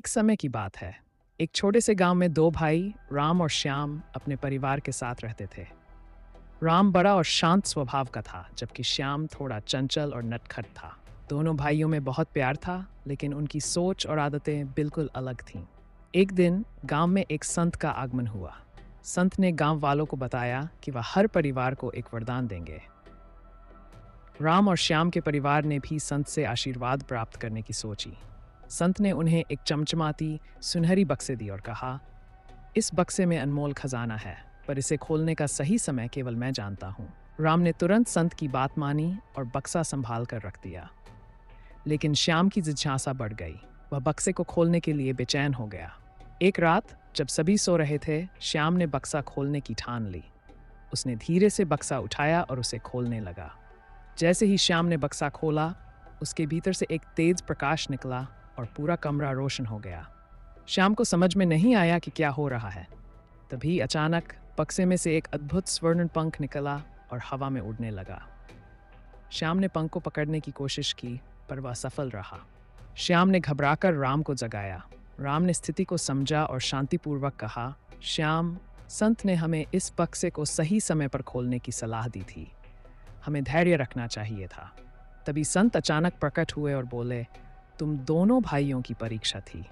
एक समय की बात है। एक छोटे से गांव में दो भाई राम और श्याम अपने परिवार के साथ रहते थे। राम बड़ा और शांत स्वभाव का था, जबकि श्याम थोड़ा चंचल और नटखट था। दोनों भाइयों में बहुत प्यार था, लेकिन उनकी सोच और आदतें बिल्कुल अलग थीं। एक दिन गांव में एक संत का आगमन हुआ। संत ने गांव वालों को बताया कि वह हर परिवार को एक वरदान देंगे। राम और श्याम के परिवार ने भी संत से आशीर्वाद प्राप्त करने की सोची। संत ने उन्हें एक चमचमाती सुनहरी बक्से दी और कहा, इस बक्से में अनमोल खजाना है, पर इसे खोलने का सही समय केवल मैं जानता हूँ। राम ने तुरंत संत की बात मानी और बक्सा संभाल कर रख दिया। लेकिन श्याम की जिज्ञासा बढ़ गई। वह बक्से को खोलने के लिए बेचैन हो गया। एक रात जब सभी सो रहे थे, श्याम ने बक्सा खोलने की ठान ली। उसने धीरे से बक्सा उठाया और उसे खोलने लगा। जैसे ही श्याम ने बक्सा खोला, उसके भीतर से एक तेज प्रकाश निकला और पूरा कमरा रोशन हो गया। श्याम को समझ में नहीं आया कि क्या हो रहा है। तभी अचानक बक्से में से एक अद्भुत स्वर्ण पंख निकला और हवा में उड़ने लगा। श्याम ने पंख को पकड़ने की कोशिश की, पर वह असफल रहा। श्याम ने घबराकर राम को जगाया। राम ने स्थिति को समझा और शांतिपूर्वक कहा, श्याम, संत ने हमें इस बक्से को सही समय पर खोलने की सलाह दी थी। हमें धैर्य रखना चाहिए था। तभी संत अचानक प्रकट हुए और बोले, तुम दोनों भाइयों की परीक्षा थी।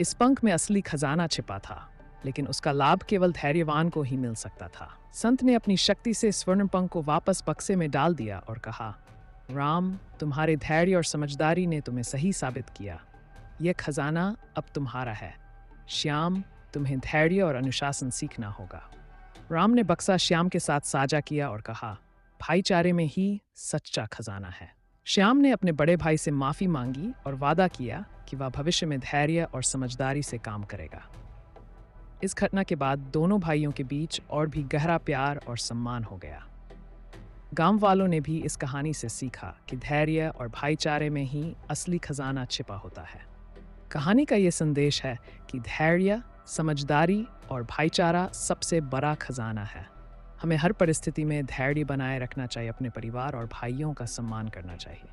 इस पंख में असली खजाना छिपा था, लेकिन उसका लाभ केवल धैर्यवान को ही मिल सकता था। संत ने अपनी शक्ति से स्वर्ण पंख को वापस बक्से में डाल दिया और कहा, राम, तुम्हारे धैर्य और समझदारी ने तुम्हें सही साबित किया। यह खजाना अब तुम्हारा है। श्याम, तुम्हें धैर्य और अनुशासन सीखना होगा। राम ने बक्सा श्याम के साथ साझा किया और कहा, भाईचारे में ही सच्चा खजाना है। श्याम ने अपने बड़े भाई से माफी मांगी और वादा किया कि वह भविष्य में धैर्य और समझदारी से काम करेगा। इस घटना के बाद दोनों भाइयों के बीच और भी गहरा प्यार और सम्मान हो गया। गांव वालों ने भी इस कहानी से सीखा कि धैर्य और भाईचारे में ही असली खजाना छिपा होता है। कहानी का ये संदेश है कि धैर्य, समझदारी और भाईचारा सबसे बड़ा खजाना है। हमें हर परिस्थिति में धैर्य बनाए रखना चाहिए, अपने परिवार और भाइयों का सम्मान करना चाहिए।